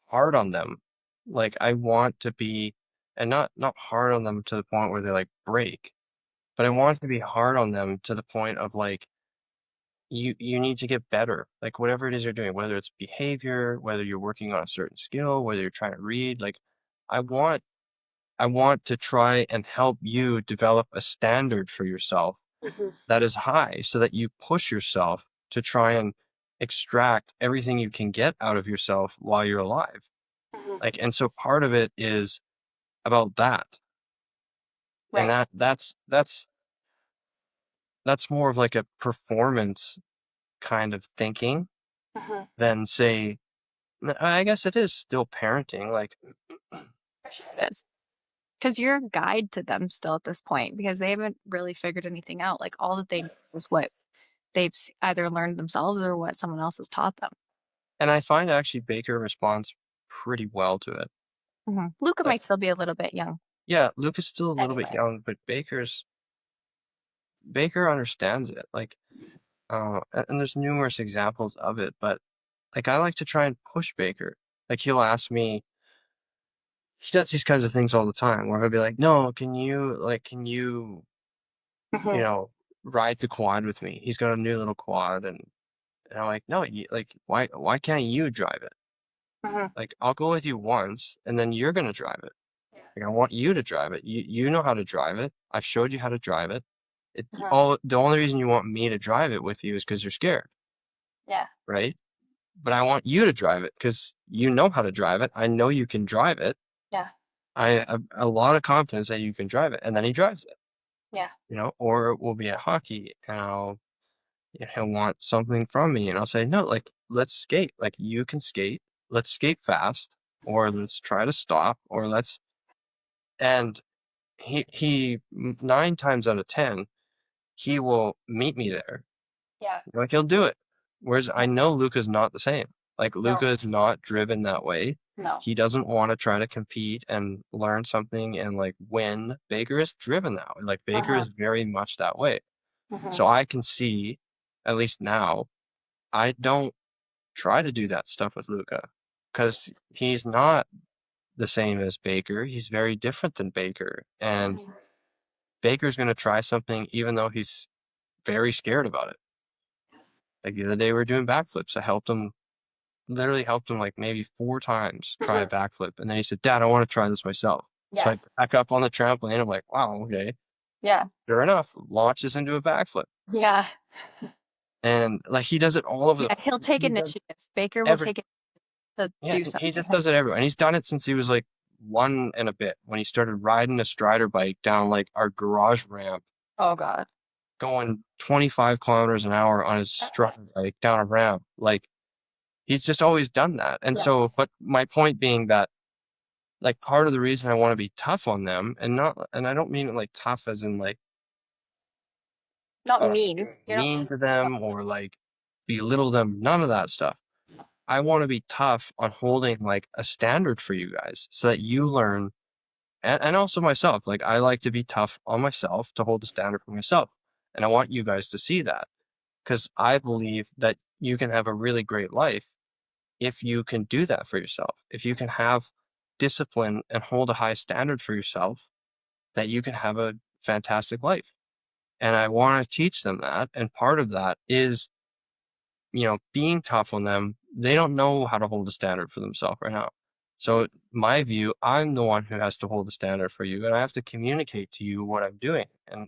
hard on them. Like I want to be, and not hard on them to the point where they like break, but I want to be hard on them to the point of like you need to get better. Like whatever it is you're doing, whether it's behavior, whether you're working on a certain skill, whether you're trying to read, like I want I want to try and help you develop a standard for yourself Mhm, that is high so that you push yourself to try and extract everything you can get out of yourself while you're alive. mhm. Like, and so part of it is about that. And Right. that's more of like a performance kind of thinking Mhm. than say, I guess it is still parenting. Like, For sure it is. Because you're a guide to them still at this point because they haven't really figured anything out. Like all that they know is what they've either learned themselves or what someone else has taught them. and I find actually Baker responds pretty well to it. Luca Like, might still be a little bit young yeah, Luke is still a little bit anyway. young, but Baker understands it. Like, and there's numerous examples of it, but like I like to try and push Baker. Like he'll ask me, he does these kinds of things all the time where he'll be like, "No, can you, you Mhm, know, ride the quad with me?" He's got a new little quad, and I'm like, "No, like why can't you drive it? mhm. Like I'll go with you once, and then you're gonna drive it. Yeah. Like I want you to drive it. You know how to drive it. I've showed you how to drive it. Mhm. All the only reason you want me to drive it with you is because you're scared, Yeah. right? But I want you to drive it because you know how to drive it. I know you can drive it. Yeah. I have a lot of confidence that you can drive it." And then he drives it, Yeah. or we'll be at hockey and he'll want something from me and I'll say, "No, like let's skate. Like you can skate. Let's skate fast, or let's try to stop, or let's," and he 9 times out of 10, he will meet me there. Yeah. Like he'll do it. Whereas I Mhm. know Luca's not the same. Like No. Luca is not driven that way. No. He doesn't want to try to compete and learn something and like win. Baker is driven that way. Like Baker Uh-huh. is very much that way. Mhm. So I can see, at least now, I don't try to do that stuff with Luca because he's not the same as Baker. He's very different than Baker. And Mhm. Baker's going to try something even though he's very scared about it. Like the other day we were doing backflips. I helped him literally helped him like maybe 4 times try a backflip. And then he said, Dad, I want to try this myself. So Yeah. I back up on the trampoline. I'm like, wow, okay. Yeah. Sure enough, launches into a backflip. Yeah. And like he does it all over the Yeah. He'll take he does initiative. Baker will every take it to yeah, do he something. just does it everywhere. And he's done it since he was like one and a bit when he started riding a strider bike down like our garage ramp, Oh God. going 25 kilometers an hour on his strider bike down a ramp. Like he's just always done that. And Yeah. so, but my point being that like part of the reason I want to be tough on them and not, and I don't mean it like tough as in like, Not mean. You're not. mean to them or like belittle them, none of that stuff. I want to be tough on holding like a standard for you guys so that you learn and also myself. Like I like to be tough on myself to hold the standard for myself. And I want you guys to see that because I believe that you can have a really great life if you can do that for yourself. If you can have discipline and hold a high standard for yourself, that you can have a fantastic life. And I want to teach them that. And part of that is, being tough on them. They don't know how to hold a standard for themselves right now. So, my view, I'm the one who has to hold the standard for you, and I have to communicate to you what I'm doing and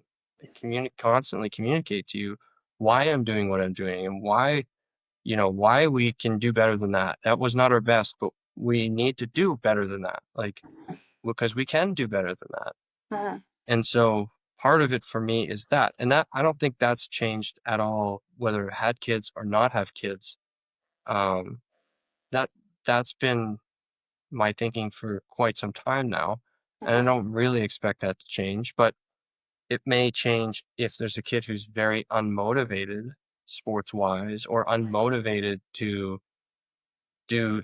constantly communicate to you why I'm doing what I'm doing and why we can do better than that. That was not our best, but we need to do better than that. Like, because we can do better than that. Uh-huh. And so part of it for me is that. And that I don't think that's changed at all, whether I had kids or not have kids. Um, that that's been my thinking for quite some time now. And I Uh-huh. don't really expect that to change, but it may change if there's a kid who's very unmotivated sports wise or unmotivated to do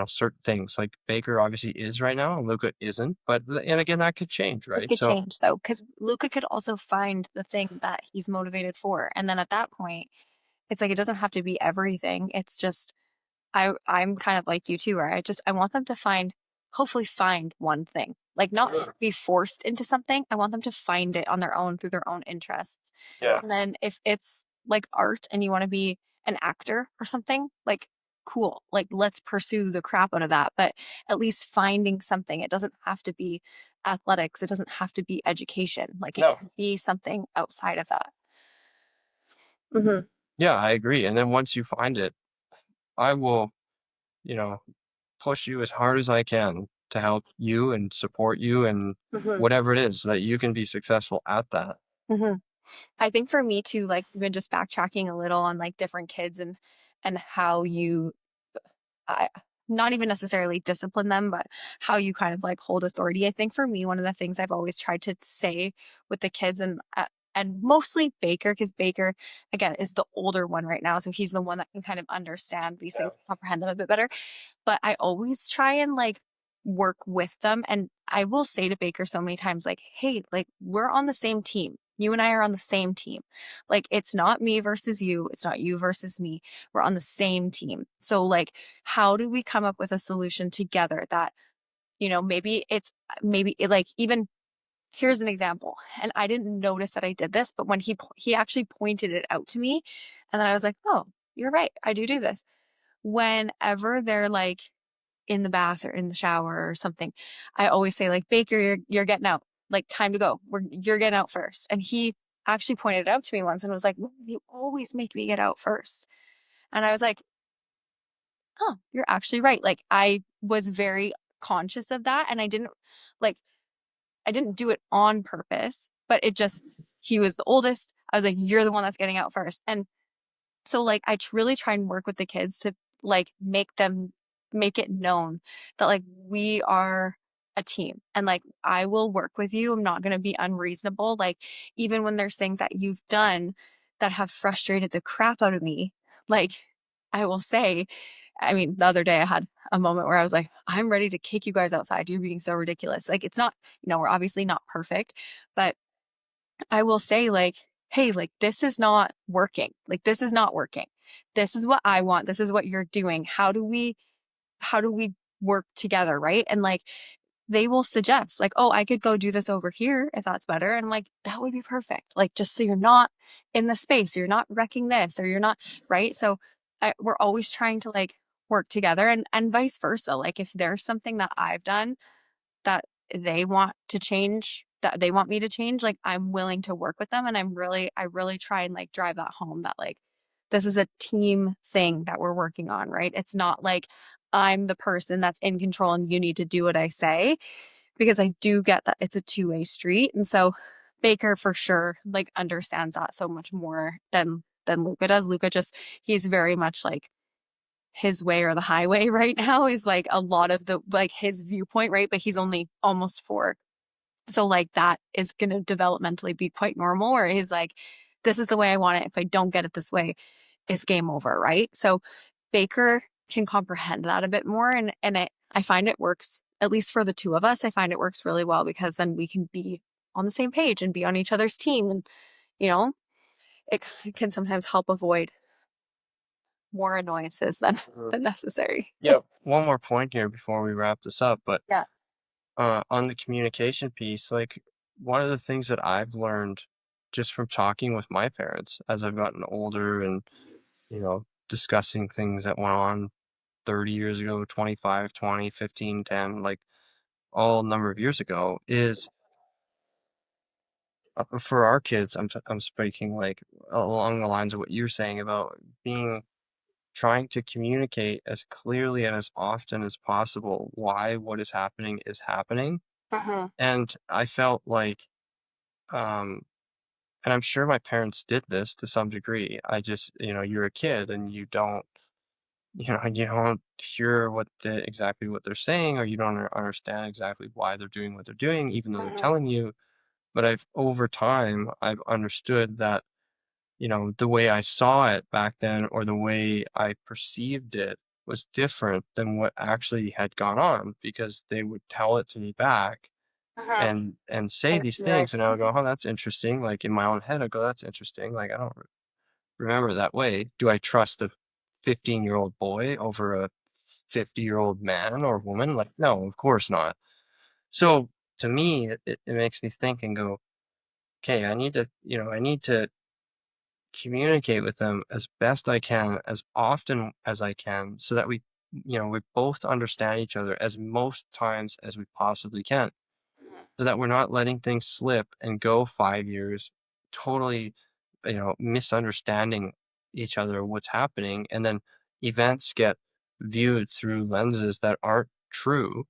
certain things like Baker obviously is right now and Luca isn't, but and again that could change, It right? could So change though, because Luca could also find the thing that he's motivated for. And then at that point, it's like it doesn't have to be everything. It's just I'm kind of like you too, where I want them to hopefully find one thing. Like not be forced into something. I want them to find it on their own through their own interests. yeah. And then if it's like art and you want to be an actor or something, like cool. Like let's pursue the crap out of that. But at least finding something. It doesn't have to be athletics. It doesn't have to be education. Like it No. can be something outside of that. Hmm. Yeah, I agree. And then once you find it, I will, you know, push you as hard as I can to help you and support you and Hmm. whatever it is so that you can be successful at that. Hmm. I think for me too, like even just backtracking a little on like different kids and how you I not even necessarily discipline them, but how you kind of like hold authority. I think for me, one of the things I've always tried to say with the kids and mostly Baker, because Baker again is the older one right now, so he's the one that can kind of understand these Yeah. things, comprehend them a bit better. But I always try and like work with them. And I will say to Baker so many times, like, hey, like we're on the same team. You and I are on the same team. Like it's not me versus you. It's not you versus me. We're on the same team. So like, how do we come up with a solution together that, maybe it like even here's an example. And I didn't notice that I did this, but when he actually pointed it out to me, and then I was like, oh, you're right. I do this. Whenever they're like in the bath or in the shower or something, I always say like, Baker, you're getting out. Like time to go. You're getting out first. And he actually pointed it out to me once and was like, "Mom, you always make me get out first." And I was like, oh, you're actually right. Like I was very conscious of that. And like, I didn't do it on purpose, but he was the oldest. I was like, you're the one that's getting out first. And so like really try and work with the kids to like make it known that like we are a team and like I will work with you. I'm not going to be unreasonable. Like even when there's things that you've done that have frustrated the crap out of me, like I will say, I mean, the other day I had a moment where I was like, I'm ready to kick you guys outside. You're being so ridiculous. Like it's not, we're obviously not perfect, but I will say like, hey, like this is not working. Like this is not working. This is what I want. This is what you're doing. How do we work together, right? And like they will suggest like, oh, I could go do this over here if that's better. And I'm like, that would be perfect. Like just so you're not in the space, you're not wrecking this or you're not, right? So we're always trying to like work together and vice versa. Like if there's something that I've done that they want to change, that they want me to change, like I'm willing to work with them. And I really try and like drive that home that like this is a team thing that we're working on, right? It's not like I'm the person that's in control and you need to do what I say, because I do get that it's a two-way street. And so Baker for sure like understands that so much more than Luca does. Luca just he's very much like his way or the highway right now is like a lot of the like his viewpoint, right? But he's only almost four. So like that is gonna developmentally be quite normal where he's like, this is the way I want it. If I don't get it this way, it's game over, right? So Baker can comprehend that a bit more and I find it works, at least for the two of us, I find it works really well because then we can be on the same page and be on each other's team and you know, it can sometimes help avoid more annoyances than Mhm. than necessary. Yeah, one more point here before we wrap this up, but Yeah. on the communication piece, like one of the things that I've learned just from talking with my parents as I've gotten older and, discussing things that went on 30 years ago, 25, 20, 15, 10, like all number of years ago is for our kids. I'm speaking like along the lines of what you're saying about being trying to communicate as clearly and as often as possible why what is happening. Hmm. And I felt like, um, and I'm sure my parents did this to some degree. I just, you're a kid and you don't, you don't hear exactly what they're saying, or you don't understand exactly why they're doing what they're doing, even though they're Hmm. telling you. But over time, I've understood that, the way I saw it back then or the way I perceived it was different than what actually had gone on because they would tell it to me back Hmm. and say And these you're like, things, and I would go, "Oh, that's interesting." Like in my own head, I go, "That's interesting." Like I don't remember that way. Do I trust a 15-year-old boy over a 50-year-old man or woman? Like, no, of course not. So to me, it makes me think and go, okay, I need to communicate with them as best I can, as often as I can, so that we both understand each other as most times as we possibly can, so that we're not letting things slip and go 5 years totally, misunderstanding each other, what's happening, and then events get viewed through lenses that aren't true,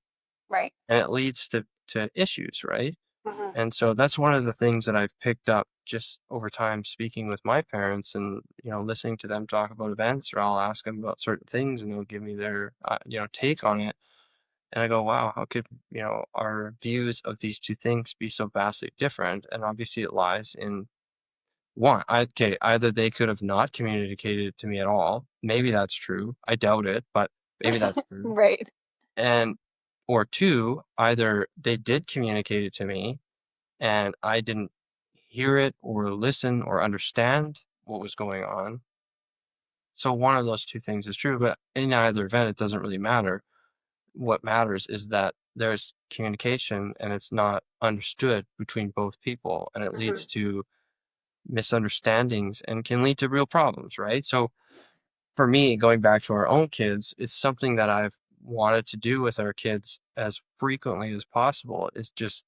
right. and it leads to issues, right? Hmm. And so that's one of the things that I've picked up just over time speaking with my parents and, listening to them talk about events, or I'll ask them about certain things and they'll give me their, take on it. And I go, wow, how could, our views of these two things be so vastly different? And obviously it lies in okay, either they could have not communicated it to me at all. Maybe that's true. I doubt it, but maybe that's true. Right. And, or two, either they did communicate it to me and I didn't hear it or listen or understand what was going on. So one of those two things is true, but in either event, it doesn't really matter. What matters is that there's communication and it's not understood between both people, and it Hmm. leads to misunderstandings and can lead to real problems, right? So for me, going back to our own kids, it's something that I've wanted to do with our kids as frequently as possible is just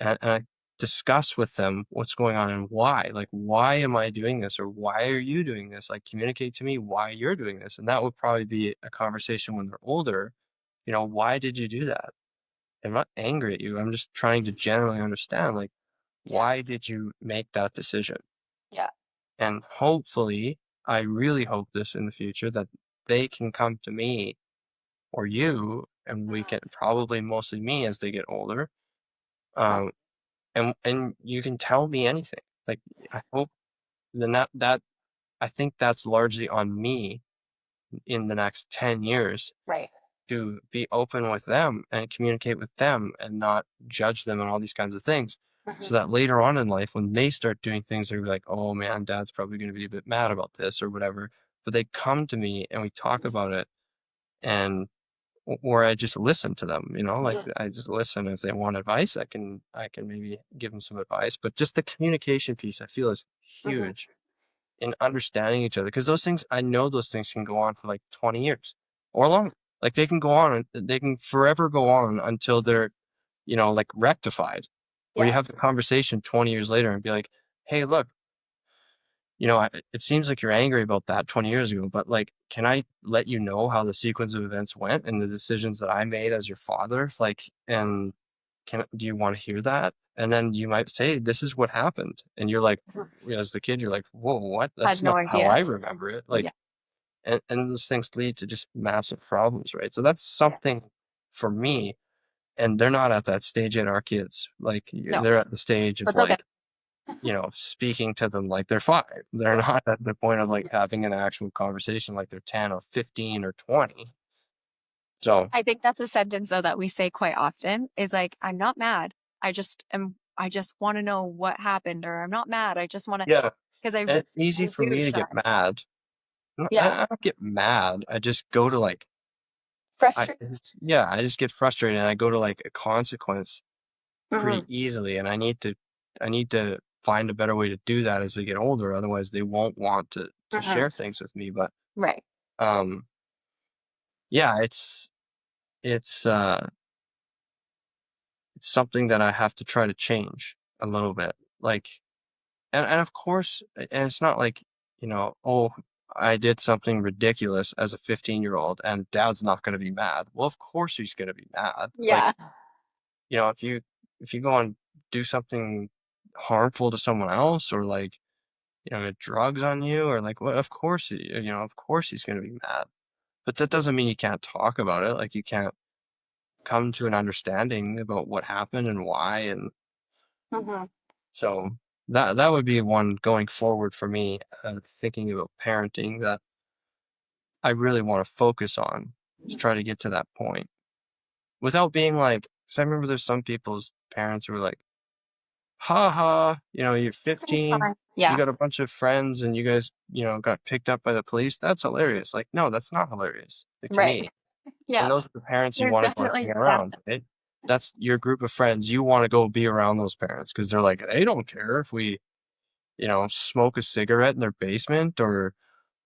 and I discuss with them what's going on and why. Like, why am I doing this? Or why are you doing this? Like, communicate to me why you're doing this. And that would probably be a conversation when they're older. Why did you do that? I'm not angry at you. I'm just trying to generally understand, like, Yeah. why did you make that decision? Yeah. And hopefully, I really hope this in the future that they can come to me or you, and we Hmm. can probably mostly me as they get older. Yeah. Um, and you can tell me anything. Like, I hope then that I think that's largely on me in the next 10 years Right. to be open with them and communicate with them and not judge them and all these kinds of things. Hmm. So that later on in life, when they start doing things, they're like, oh man, dad's probably going to be a bit mad about this or whatever. But they come to me and we talk about it and or I just listen to them, like Hmm. I just listen. If they want advice, I can maybe give them some advice. But just the communication piece I feel is Hmm. huge in understanding each other because those things I know those things can go on for like 20 years. or longer. Like they can go on and they can forever go on until they're, like rectified. Where you Yeah. have the conversation 20 years later and be like, hey, look, it seems like you're angry about that 20 years ago, but like, can I let you know how the sequence of events went and the decisions that I made as your father? Like, and do you want to hear that? And then you might say, this is what happened. And you're like, as the kid, you're like, whoa, what? Had That's no not how I idea. remember it. Yeah. Like, and those things lead to just massive problems, right? So that's Yeah. something for me. And they're not at that stage yet, our kids. Like, No, they're at the stage but of it's okay. like, speaking to them like they're 5. They're not at the point of like having an actual conversation like they're 10 or 15 or 20. So, I think that's a sentence though that we say quite often is like, I'm not mad. I just want to know what happened, or I'm not mad. I just want to, yeah. because And it's easy I'm for me to huge get then. mad. I Yeah. don't get mad. I just go to like, Frustrated. I just get frustrated and I go to like a consequence pretty Hmm. easily. And I need to find a better way to do that as they get older. Otherwise, they won't want to Hmm. share things with me. But, Right. um, yeah, it's something that I have to try to change a little bit. Like, and of course, and it's not like, oh, I did something ridiculous as a 15-year-old and dad's not going to be mad. Well, of course he's going to be mad. Like, Yeah. if you go and do something harmful to someone else or like, drugs on you or like what, of course he's going to be mad. But that doesn't mean you can't talk about it. Like you can't come to an understanding about what happened and why. And Hmm. so that would be one going forward for me, thinking about parenting that I really want to focus on to try to get to that point without being like, because I remember there's some people's parents who are like, ha ha, you're Everything's 15, fine. you Yeah. got a bunch of friends and you guys, got picked up by the police. That's hilarious. Like, no, that's not hilarious, like, to Right. me. Yeah. And those are the parents you There's want to go and hang definitely, yeah. around, right? That's your group of friends. You want to go be around those parents because they're like, they don't care if we, smoke a cigarette in their basement or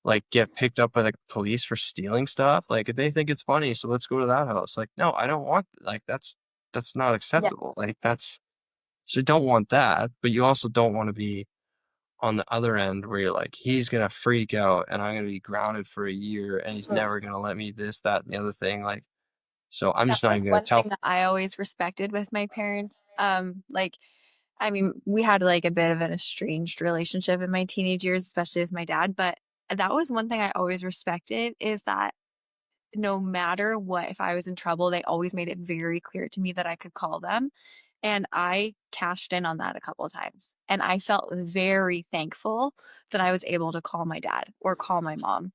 like get picked up by the police for stealing stuff. Like they think it's funny, so let's go to that house. Like, no, I don't want like that's not Yeah. acceptable. Like that's so you don't want that, but you also don't want to be on the other end where you're like, he's gonna freak out and I'm gonna be grounded for a year and he's Mhm. never gonna let me this, that, and the other thing. Like, so I'm That just not was even gonna one tell. thing that I always respected with my parents. Like, I mean, we had like a bit of an estranged relationship in my teenage years, especially with my dad, but that was one thing I always respected is that no matter what, if I was in trouble, they always made it very clear to me that I could call them. And I cashed in on that a couple of times. And I felt very thankful that I was able to call my dad or call my mom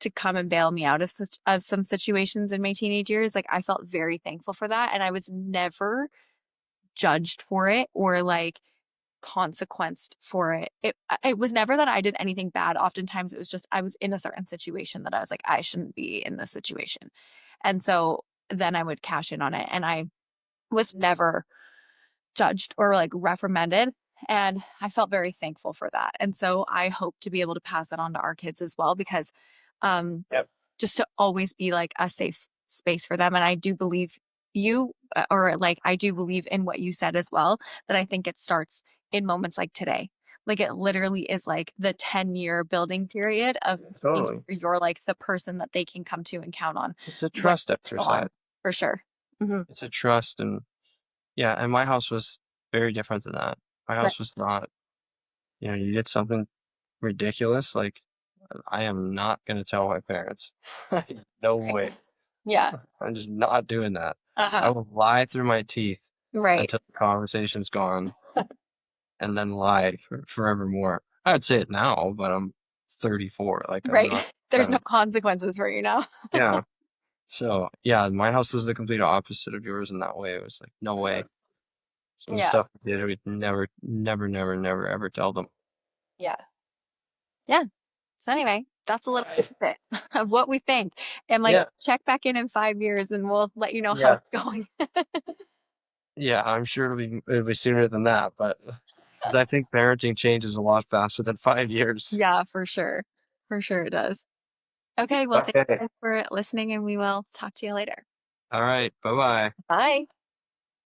to come and bail me out of some situations in my teenage years. Like I felt very thankful for that. And I was never judged for it or like consequenced for it. It was never that I did anything bad. Oftentimes it was just I was in a certain situation that I was like, I shouldn't be in this situation. And so then I would cash in on it. And I was never judged or like reprimanded. And I felt very thankful for that. And so I hope to be able to pass that on to our kids as well because um Yep. just to always be like a safe space for them. And I do believe you, or like, I do believe in what you said as well, that I think it starts in moments like today. Like it literally is like the 10-year building period of making Totally. sure you're like the person that they can come to and count on It's a when trust it's gone, exercise. for sure. Hmm. It's a trust and yeah, and my house was very different than that. My Right. house was not, you did something ridiculous, like I am not gonna tell my parents. No Right. way. Yeah. I'm just not doing that. I Uh-huh. will lie through my teeth Right. until the conversation's gone and then lie forevermore. I'd say it now, but I'm 34. Like I'm Right. not There's no gonna, consequences for you now. yeah. So yeah, my house was the complete opposite of yours in that way. It was like, no Mhm. way. Some of the Yeah. stuff we did, I would never, never, never, never, ever tell them. Yeah. Yeah. So anyway, that's a little bit of what we think. And like Yeah. check back in 5 years and we'll let you know how Yeah. it's going. Yeah. I'm sure it'll be sooner than that, but because I think parenting changes a lot faster than 5 years. Yeah, for sure. For sure it does. Okay, well, thank Okay. you guys for listening, and we will talk to you later. All right. Bye bye. Bye.